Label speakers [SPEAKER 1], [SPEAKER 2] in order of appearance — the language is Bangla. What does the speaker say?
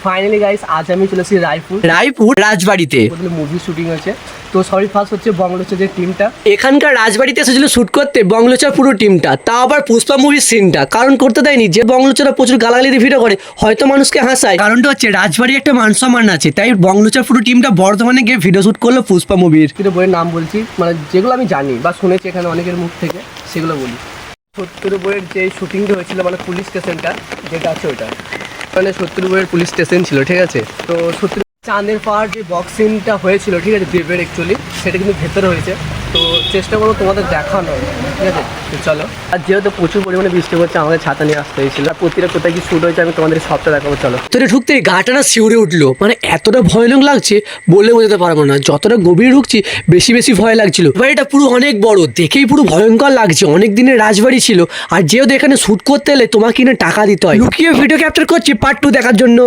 [SPEAKER 1] ফাইনালি গাইস আজ আমি চলে এসেছি
[SPEAKER 2] রায়পুর রাজবাড়িতে
[SPEAKER 1] মুভি শুটিং হচ্ছে। তো সরি ফার্স্ট হচ্ছে বংলোচা যে টিমটা
[SPEAKER 2] এখানকার রাজবাড়িতে এসেছিল শুট করতে বংলোচার পুরো টিমটা, তা আবার পুষ্পা মুভির সিনটা। কারণ করতে দেয়নি, যে বংলোচারা প্রচুর গালাগালি দিয়ে ভিডিও করে, হয়তো মানুষকে হাসায়। কারণটা হচ্ছে রাজবাড়ির একটা মান সম্মান আছে, তাই বংলোচার পুরো টিমটা বর্ধমানে গিয়ে ভিডিও শুট করলো পুষ্পা মুভির।
[SPEAKER 1] কিন্তু বইয়ের নাম বলছি, মানে যেগুলো আমি জানি বা শুনেছি এখানে অনেকের মুখ থেকে, সেগুলো বলি। সত্তর বইয়ের যে শুটিংটা হয়েছিল মানে পুলিশ স্টেশনটা যেটা আছে ওটা, মানে সত্তর বইয়ের পুলিশ স্টেশন ছিল, ঠিক আছে। তো সত্তর চাঁদের পাহাড় যে বক্সিংটা হয়েছিল, ঠিক আছে, দেবের অ্যাকচুয়ালি সেটা কিন্তু ভেতরে হয়েছে। তো চেষ্টা করবো তোমাদের দেখানো, ঠিক আছে। তো চলো। আর যেহেতু প্রচুর পরিমাণে বৃষ্টি হচ্ছে, আমাদের ছাতা নিয়ে আসতে হয়েছিল। আর প্রতিটা কোথায় কি শ্যুট হয়েছে আমি তোমাদের সবটা দেখাবো, চলো।
[SPEAKER 2] তোরে ঢুকতে গাটা না শিউরে উঠলো, মানে এতটা ভয়ানক লাগছে বলে বোঝাতে পারবো না। যতটা গভীরে ঢুকছি বেশি বেশি ভয় লাগছিল। বাড়িটা পুরো অনেক বড়, দেখেই পুরো ভয়ঙ্কর লাগছে। অনেক দিনের রাজবাড়ি ছিল, আর যেহেতু এখানে শ্যুট করতে এলে তোমাকে কিনে টাকা দিতে হয়। লুকিয়ে ভিডিও ক্যাপচার করছি পার্ট 2 দেখার জন্য।